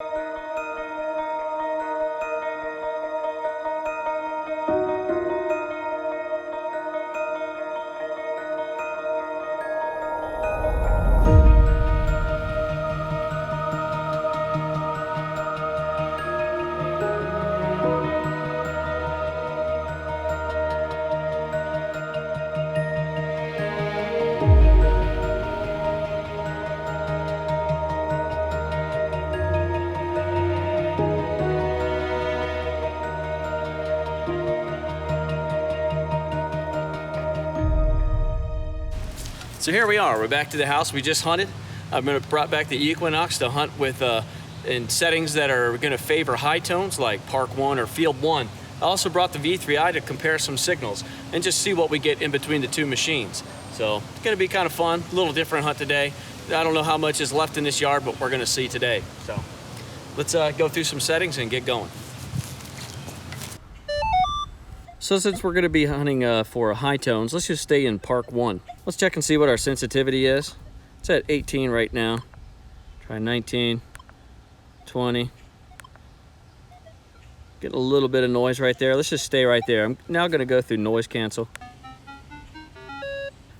So here we are, we're back to the house we just hunted. I've brought back the Equinox to hunt with in settings that are gonna favor high tones like Park 1 or Field 1. I also brought the V3i to compare some signals and just see what we get in between the two machines. So it's gonna be kind of fun, a little different hunt today. I don't know how much is left in this yard, but we're gonna see today. So let's go through some settings and get going. So since we're gonna be hunting for high tones, let's just stay in Park 1. Let's check and see what our sensitivity is. It's at 18 right now. Try 19, 20. Get a little bit of noise right there. Let's just stay right there. I'm now gonna go through noise cancel.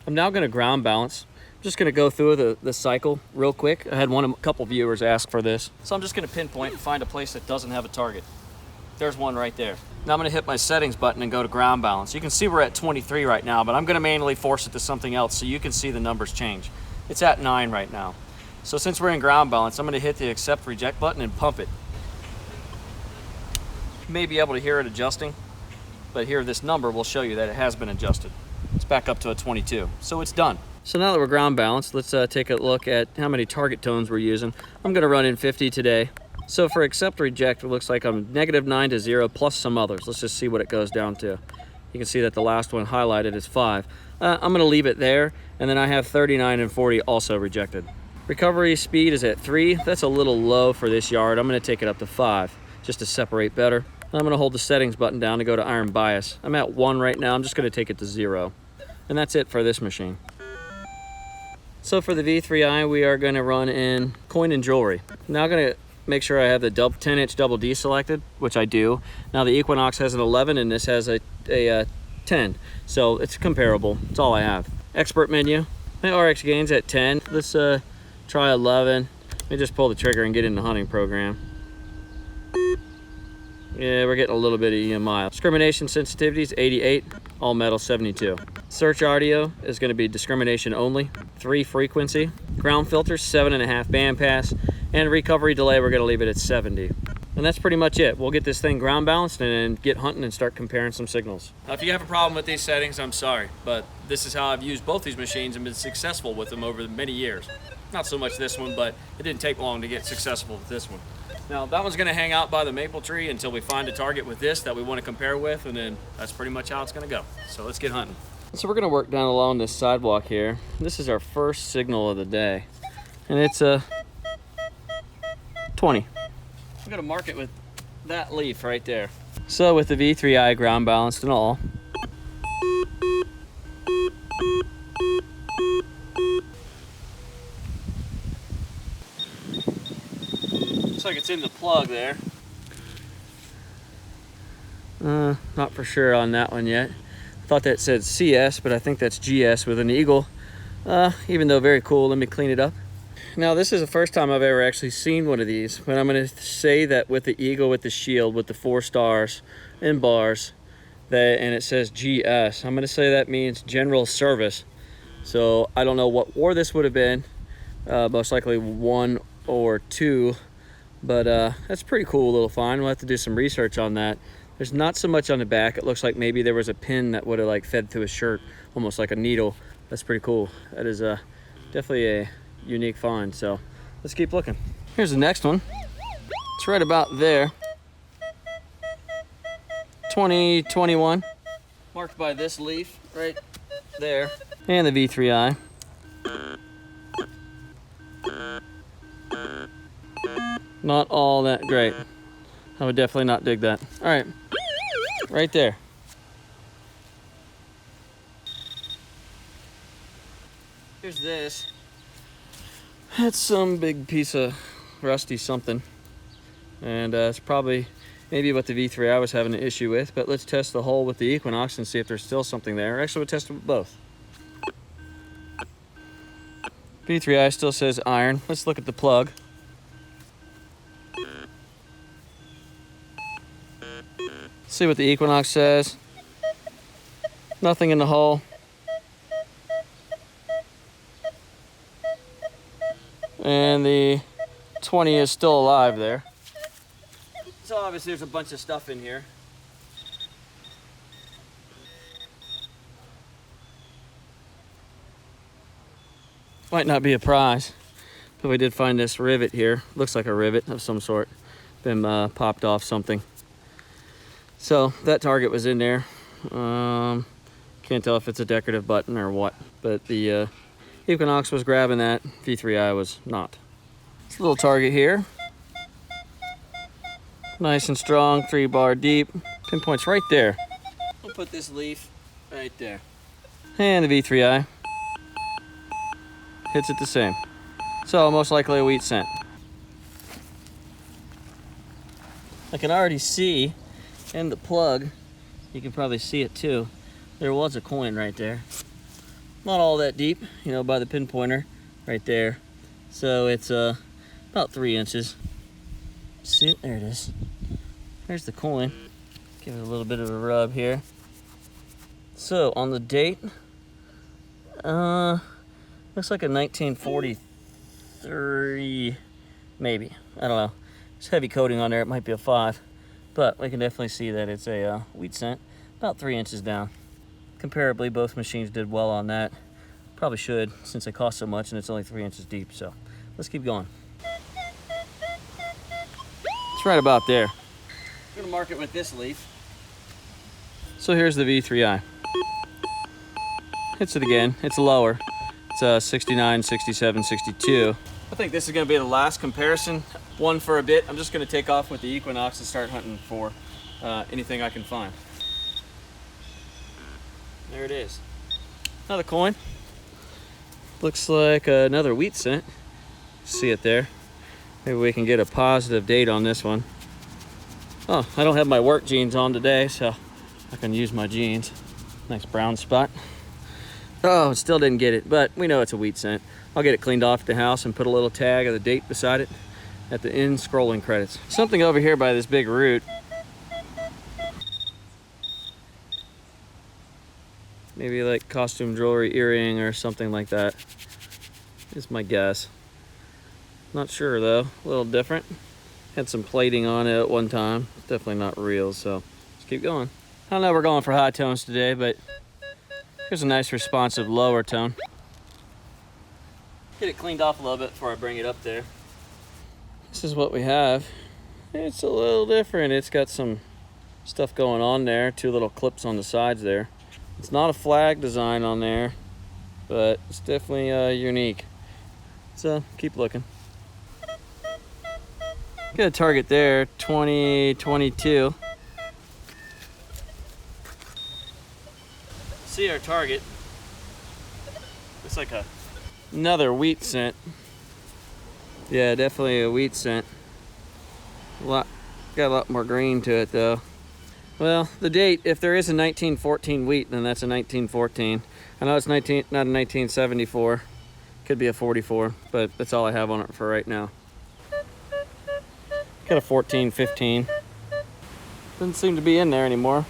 I'm now gonna ground balance. I'm just gonna go through the cycle real quick. I had a couple viewers ask for this. So I'm just gonna pinpoint and find a place that doesn't have a target. There's one right there. Now I'm gonna hit my settings button and go to ground balance. You can see we're at 23 right now, but I'm gonna manually force it to something else so you can see the numbers change. It's at 9 right now. So since we're in ground balance, I'm gonna hit the accept reject button and pump it. You may be able to hear it adjusting, but here this number will show you that it has been adjusted. It's back up to a 22, so it's done. So now that we're ground balanced, let's take a look at how many target tones we're using. I'm gonna run in 50 today. So for accept reject, it looks like I'm -9 to 0 plus some others. Let's just see what it goes down to. You can see that the last one highlighted is 5. I'm gonna leave it there, and then I have 39 and 40 also rejected. Recovery speed is at 3. That's a little low for this yard. I'm gonna take it up to 5, just to separate better. I'm gonna hold the settings button down to go to iron bias. I'm at 1 right now. I'm just gonna take it to 0. And that's it for this machine. So for the V3i, we are gonna run in coin and jewelry. Now I'm gonna make sure I have the 10-inch double D selected, which I do. Now the Equinox has an 11 and this has a 10, so it's comparable. It's all I have. Expert menu, my RX gain's at 10. Let's try 11. Let me just pull the trigger and get in the hunting program. Yeah, we're getting a little bit of EMI. Discrimination sensitivity is 88, all metal 72. Search audio is going to be discrimination only, 3 frequency. Ground filter, 7.5 bandpass. And recovery delay, we're going to leave it at 70. And that's pretty much it. We'll get this thing ground balanced and get hunting and start comparing some signals. Now, if you have a problem with these settings, I'm sorry, but this is how I've used both these machines and been successful with them over many years. Not so much this one, but it didn't take long to get successful with this one. Now, that one's gonna hang out by the maple tree until we find a target with this that we wanna compare with, and then that's pretty much how it's gonna go. So let's get hunting. So we're gonna work down along this sidewalk here. This is our first signal of the day. And it's a 20. I'm gonna mark it with that leaf right there. So with the V3i ground balanced and all, looks like it's in the plug there. Not for sure on that one yet. I thought that said CS, but I think that's GS with an eagle. Even though very cool, let me clean it up. Now this is the first time I've ever actually seen one of these, but I'm going to say that with the eagle, with the shield, with the 4 stars and bars, and it says GS, I'm going to say that means general service. So I don't know what war this would have been, most likely 1 or 2, but that's a pretty cool little find. We'll have to do some research on that. There's not so much on the back. It looks like maybe there was a pin that would have like fed through a shirt, almost like a needle. That's pretty cool. That is definitely a unique find, so let's keep looking. Here's the next one. It's right about there. 2021, marked by this leaf right there, and the V3i. Not all that great. I would definitely not dig that. All right, right there. Here's this. That's some big piece of rusty something. And it's probably maybe what the V3i was having an issue with, but let's test the hole with the Equinox and see if there's still something there. Actually, we'll test it with both. V3i still says iron. Let's look at the plug. See what the Equinox says. Nothing in the hole. And the 20 is still alive there. So obviously there's a bunch of stuff in here. Might not be a prize, but we did find this rivet here. Looks like a rivet of some sort. Been popped off something. So that target was in there. Can't tell if it's a decorative button or what, but the Equinox was grabbing that. V3i was not. It's a little target here. Nice and strong, 3-bar deep. Pinpoint's right there. We'll put this leaf right there. And the V3i hits it the same. So most likely a wheat cent. I can already see in the plug, you can probably see it too, there was a coin right there. Not all that deep, you know, by the pinpointer right there. So it's about 3 inches. See it? There it is. There's the coin. Give it a little bit of a rub here. So on the date, looks like a 1943, maybe. I don't know. There's heavy coating on there. It might be a 5, but we can definitely see that it's a wheat cent, about 3 inches down. Comparably, both machines did well on that. Probably should, since they cost so much and it's only 3 inches deep. So let's keep going. It's right about there. I'm gonna mark it with this leaf. So here's the V3i. Hits it again. It's lower. It's 69, 67, 62. I think this is gonna be the last comparison. One for a bit. I'm just gonna take off with the Equinox and start hunting for anything I can find. There it is. Another coin. Looks like another wheat cent. See it there. Maybe we can get a positive date on this one. Oh, I don't have my work jeans on today, so I can use my jeans. Nice brown spot. Oh, still didn't get it, but we know it's a wheat cent. I'll get it cleaned off at the house and put a little tag of the date beside it at the end scrolling credits. Something over here by this big root. Maybe like costume jewelry, earring, or something like that. Is my guess. Not sure though, a little different. Had some plating on it at one time. It's definitely not real, so let's keep going. I don't know, we're going for high tones today, but here's a nice responsive lower tone. Get it cleaned off a little bit before I bring it up there. This is what we have. It's a little different. It's got some stuff going on there. 2 little clips on the sides there. It's not a flag design on there, but it's definitely unique. So keep looking. Got a target there, 20, 22. See our target. It's like another wheat cent. Yeah, definitely a wheat cent. Got a lot more green to it though. Well, the date, if there is a 1914 wheat, then that's a 1914. I know it's not a 1974. Could be a 44, but that's all I have on it for right now. Got a 14, 15. Doesn't seem to be in there anymore.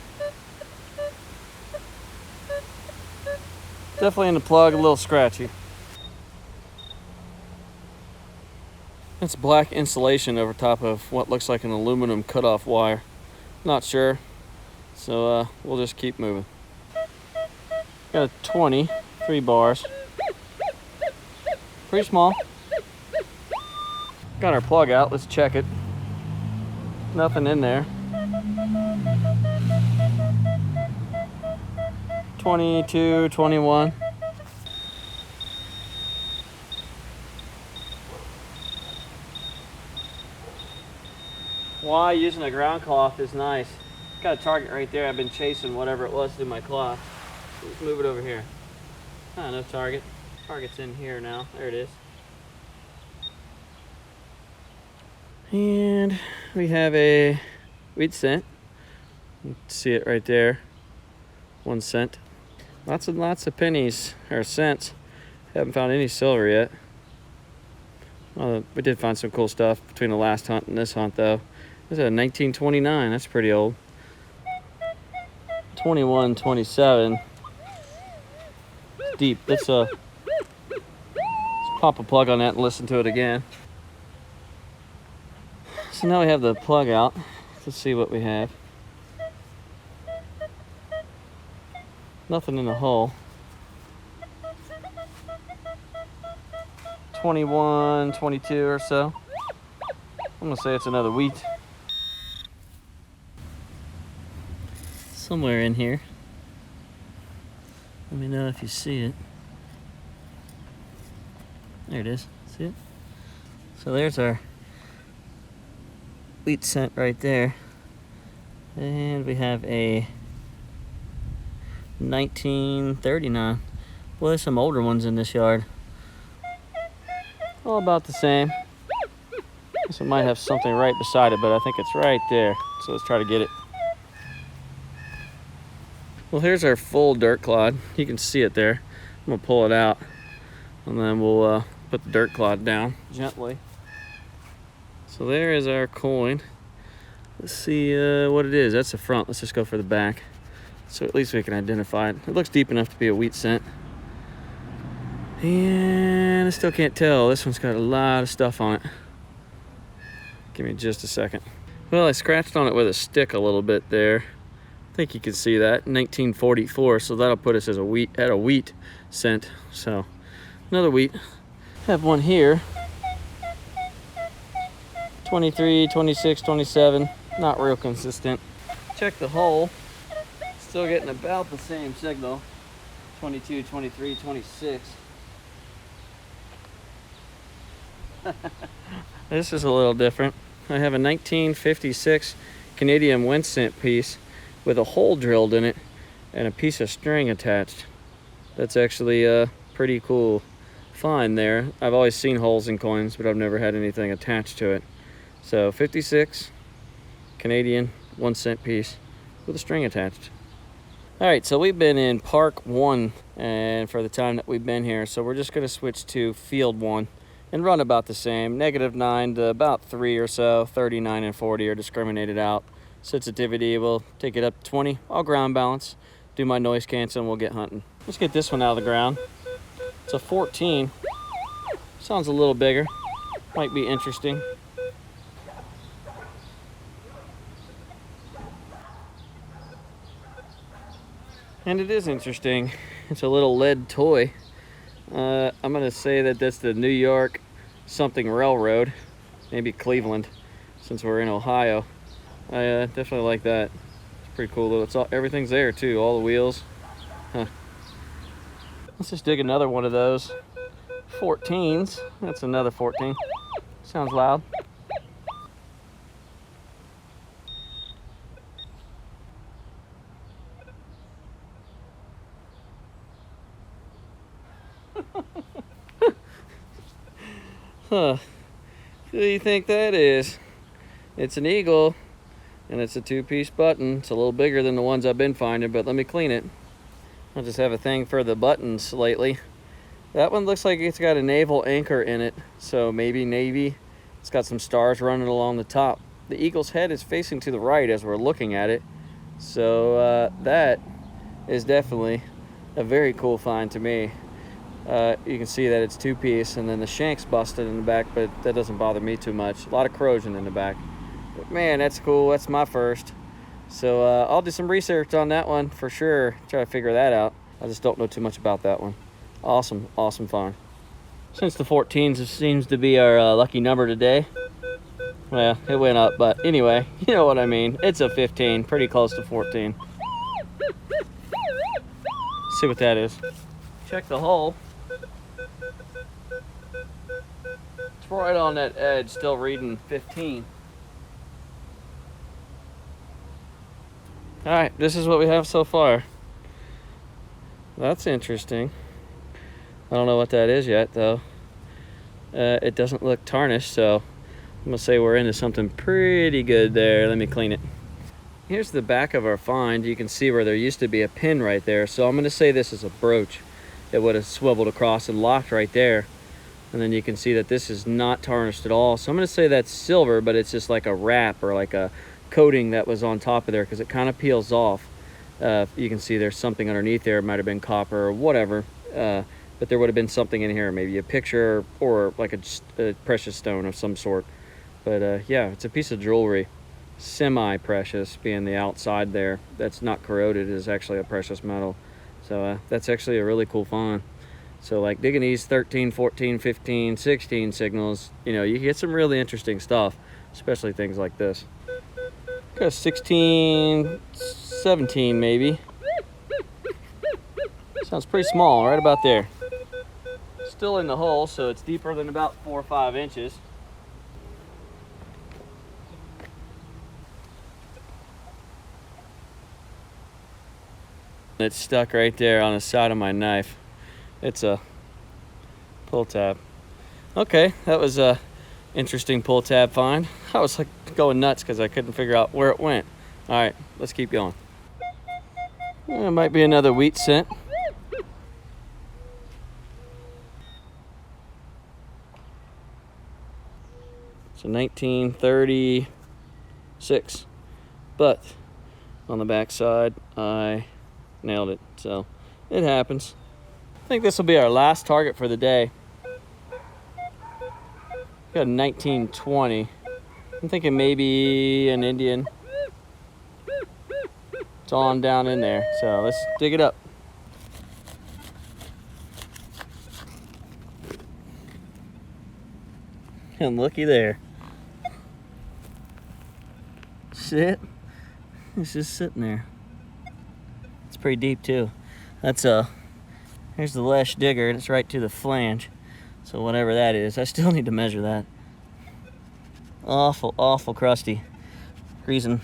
Definitely in the plug, a little scratchy. It's black insulation over top of what looks like an aluminum cutoff wire. Not sure, so we'll just keep moving. Got a 20, 3 bars. Pretty small. Got our plug out, let's check it. Nothing in there. 22, 21. Why using a ground cloth is nice. Got a target right there. I've been chasing whatever it was through my cloth. Let's move it over here. No target. Target's in here now. There it is. And we have a wheat cent. You can see it right there. 1 cent. Lots and lots of pennies or cents. Haven't found any silver yet. Well, we did find some cool stuff between the last hunt and this hunt, though. This is a 1929. That's pretty old. 2127. It's deep. Let's pop a plug on that and listen to it again. So now we have the plug out. Let's see what we have. Nothing in the hole. 21, 22 or so. I'm gonna say it's another wheat. Somewhere in here. Let me know if you see it. There it is. See it? So there's our wheat cent right there. And we have a 1939. Well, there's some older ones in this yard. All about the same. This one might have something right beside it, but I think it's right there. So let's try to get it. Well, here's our full dirt clod. You can see it there. I'm gonna pull it out, and then we'll put the dirt clod down gently. So there is our coin. Let's see what it is. That's the front. Let's just go for the back. So at least we can identify it. It looks deep enough to be a wheat cent. And I still can't tell. This one's got a lot of stuff on it. Give me just a second. Well, I scratched on it with a stick a little bit there. I think you can see that. 1944, so that'll put us as a wheat cent. So another wheat. Have one here. 23, 26, 27. Not real consistent. Check the hole. Still getting about the same signal. 22, 23, 26. This is a little different. I have a 1956 Canadian 1 cent piece with a hole drilled in it and a piece of string attached. That's actually a pretty cool find there. I've always seen holes in coins, but I've never had anything attached to it. So 56 Canadian 1 cent piece with a string attached. All right, so we've been in Park 1 and for the time that we've been here, so we're just gonna switch to Field 1 and run about the same. -9 to about 3 or so. 39 and 40 are discriminated out. Sensitivity, we'll take it up to 20. I'll ground balance, do my noise cancel, and we'll get hunting. Let's get this one out of the ground. It's a 14. Sounds a little bigger. Might be interesting. And it is interesting. It's a little lead toy. I'm gonna say that that's the New York something railroad, maybe Cleveland, since we're in Ohio. I definitely like that. It's pretty cool though. It's all, everything's there too, all the wheels. Huh. Let's just dig another one of those 14s. That's another 14. Sounds loud. Huh. Who do you think that is? It's an eagle, and it's a 2-piece button. It's a little bigger than the ones I've been finding, but let me clean it. I just have a thing for the buttons lately. That one looks like it's got a naval anchor in it, so maybe Navy. It's got some stars running along the top. The eagle's head is facing to the right as we're looking at it, so that is definitely a very cool find to me. You can see that it's 2-piece, and then the shank's busted in the back, but that doesn't bother me too much. A lot of corrosion in the back. But man, that's cool. That's my first. So I'll do some research on that one for sure. Try to figure that out. I just don't know too much about that one. Awesome, awesome find. Since the 14s seems to be our lucky number today, well, it went up, but anyway, you know what I mean. It's a 15, pretty close to 14. See what that is. Check the hole. It's right on that edge, still reading 15. All right, this is what we have so far. That's interesting. I don't know what that is yet, though. It doesn't look tarnished, so I'm gonna say we're into something pretty good there. Let me clean it. Here's the back of our find. You can see where there used to be a pin right there. So I'm gonna say this is a brooch. It would have swiveled across and locked right there. And then you can see that this is not tarnished at all. So I'm gonna say that's silver, but it's just like a wrap or like a coating that was on top of there, because it kind of peels off. You can see there's something underneath there. It might have been copper or whatever. But there would have been something in here, maybe a picture or like a precious stone of some sort. But yeah, it's a piece of jewelry. Semi-precious, being the outside there that's not corroded is actually a precious metal. So that's actually a really cool find. So like digging these 13, 14, 15, 16 signals, you know, you get some really interesting stuff, especially things like this. Got 16, 17 maybe. Sounds pretty small, right about there. Still in the hole, so it's deeper than about 4 or 5 inches. It's stuck right there on the side of my knife. It's a pull tab. Okay, that was a interesting pull tab find. I was like going nuts because I couldn't figure out where it went. All right, let's keep going. It might be another wheat scent. So 1936, but on the back side, I nailed it. So it happens. I think this will be our last target for the day. Got a 1920. I'm thinking maybe an Indian. It's on down in there. So let's dig it up. And looky there. Sit. It's just sitting there. It's pretty deep too. That's here's the lash digger, and it's right to the flange. So whatever that is, I still need to measure that. Awful, awful crusty. Reason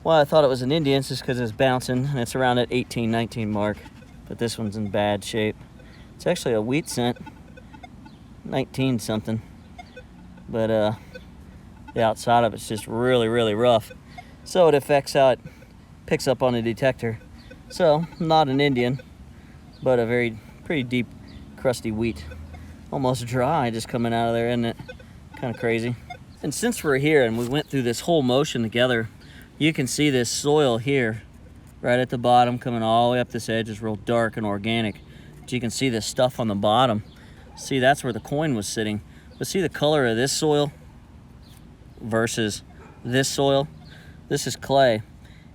why I thought it was an Indian is just because it's bouncing, and it's around that 18, 19 mark. But this one's in bad shape. It's actually a wheat scent, 19 something. But the outside of it's just really, really rough. So it affects how it picks up on the detector. So not an Indian, but a pretty deep, crusty wheat. Almost dry just coming out of there, isn't it? Kind of crazy. And since we're here and we went through this whole motion together, you can see this soil here, right at the bottom, coming all the way up this edge is real dark and organic. But you can see this stuff on the bottom. See, that's where the coin was sitting. But see the color of this soil versus this soil? This is clay.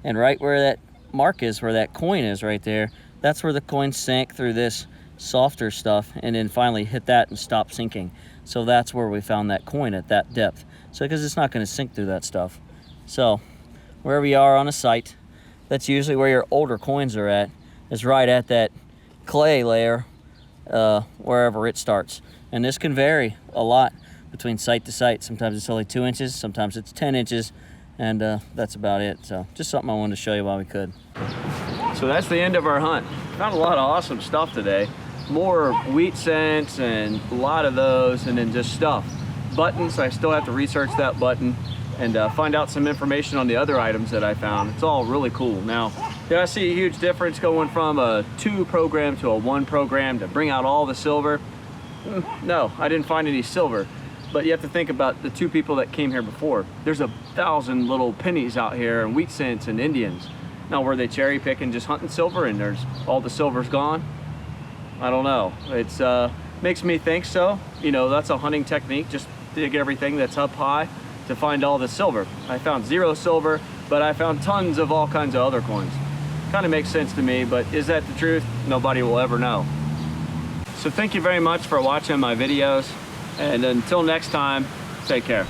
And right where that mark is, where that coin is right there, that's where the coin sank through this softer stuff and then finally hit that and stopped sinking. So that's where we found that coin at that depth. So because it's not going to sink through that stuff. So wherever you are on a site, that's usually where your older coins are at, is right at that clay layer, wherever it starts. And this can vary a lot between site to site. Sometimes it's only 2 inches, sometimes it's 10 inches, and that's about it. So just something I wanted to show you while we could. So that's the end of our hunt. Found a lot of awesome stuff today. More wheat scents and a lot of those, and then just stuff. Buttons, I still have to research that button and find out some information on the other items that I found. It's all really cool. Now, did I see a huge difference going from a 2 program to a 1 program to bring out all the silver? No, I didn't find any silver. But you have to think about the 2 people that came here before. There's 1,000 little pennies out here and wheat cents and Indians. Now, were they cherry picking, just hunting silver, and there's all the silver's gone? I don't know. It's makes me think so. You know, that's a hunting technique. Just dig everything that's up high to find all the silver. I found 0 silver, but I found tons of all kinds of other coins. Kind of makes sense to me, but is that the truth? Nobody will ever know. So thank you very much for watching my videos, and until next time, take care.